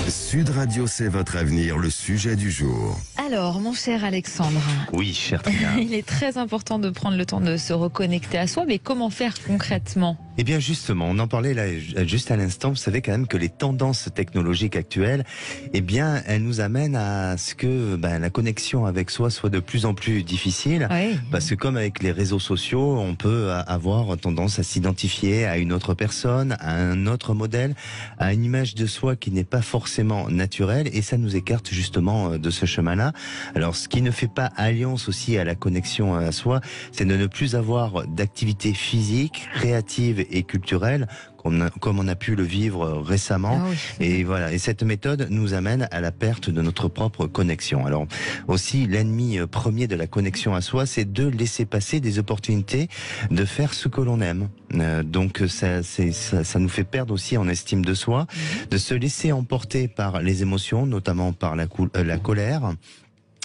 Sud Radio, c'est votre avenir, le sujet du jour. Alors, mon cher Alexandre, Oui, cher Trina. il est très important de prendre le temps de se reconnecter à soi, mais comment faire concrètement ? Eh bien justement, on en parlait là juste à l'instant. Vous savez quand même que les tendances technologiques actuelles, eh bien, elles nous amènent à ce que la connexion avec soi soit de plus en plus difficile. Oui. Parce que comme avec les réseaux sociaux, on peut avoir tendance à s'identifier à une autre personne, à un autre modèle, à une image de soi qui n'est pas forcément naturelle, et ça nous écarte justement de ce chemin-là. Alors, ce qui ne fait pas alliance aussi à la connexion à soi, c'est de ne plus avoir d'activité physique, créative et culturelle, comme on a pu le vivre récemment. Ah oui. Et voilà. Et cette méthode nous amène à la perte de notre propre connexion. Alors, aussi, l'ennemi premier de la connexion à soi, c'est de laisser passer des opportunités de faire ce que l'on aime. Donc, ça nous fait perdre aussi en estime de soi, de se laisser emporter par les émotions, notamment par la colère.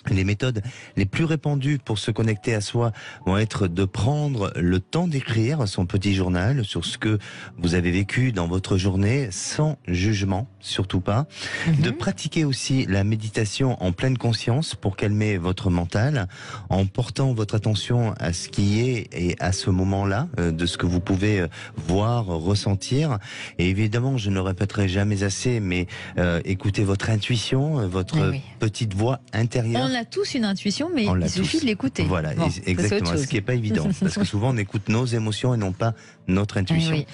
Les méthodes les plus répandues pour se connecter à soi vont être de prendre le temps d'écrire son petit journal sur ce que vous avez vécu dans votre journée, sans jugement, surtout pas. De pratiquer aussi la méditation en pleine conscience pour calmer votre mental, en portant votre attention à ce qui est et à ce moment-là, de ce que vous pouvez voir, ressentir. Et évidemment, je ne le répéterai jamais assez, mais écoutez votre intuition, votre petite voix intérieure. On a tous une intuition, mais On l'a il suffit tous. de l'écouter. Voilà, Bon, exactement. Ce qui n'est pas évident, parce que souvent on écoute nos émotions et non pas notre intuition. Eh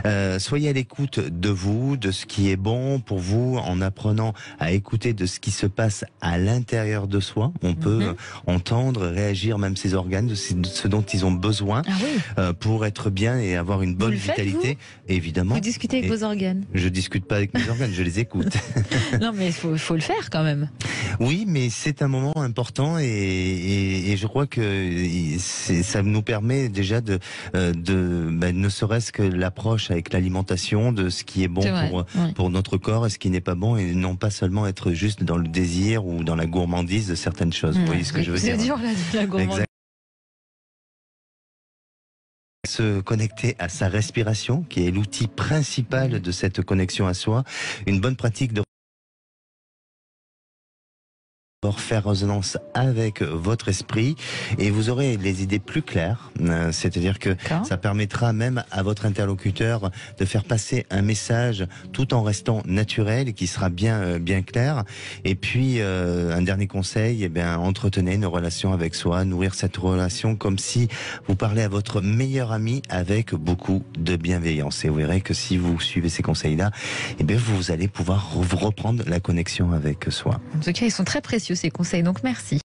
oui. Soyez à l'écoute de vous, de ce qui est bon pour vous, en apprenant à écouter de ce qui se passe à l'intérieur de soi. On peut entendre, réagir même ses organes, de ce dont ils ont besoin pour être bien et avoir une bonne vitalité. Évidemment. Vous discutez avec vos organes? Je discute pas avec mes organes, je les écoute. Non, mais il faut le faire quand même. Oui, mais c'est un moment important et je crois que ça nous permet déjà de ne serait-ce que l'approche avec l'alimentation, de ce qui est bon pour notre corps et ce qui n'est pas bon, et non pas seulement être juste dans le désir ou dans la gourmandise de certaines choses. Vous voyez ce que je veux dire? C'est dur la gourmandise. Se connecter à sa respiration, qui est l'outil principal de cette connexion à soi. Une bonne pratique de faire résonance avec votre esprit et vous aurez les idées plus claires, c'est-à-dire que ça permettra même à votre interlocuteur de faire passer un message tout en restant naturel et qui sera bien clair. Et puis un dernier conseil, entretenez une relation avec soi, nourrir cette relation comme si vous parlez à votre meilleur ami avec beaucoup de bienveillance. Et vous verrez que si vous suivez ces conseils-là, vous allez pouvoir reprendre la connexion avec soi. En tout cas, ils sont très précieux ces conseils, donc merci.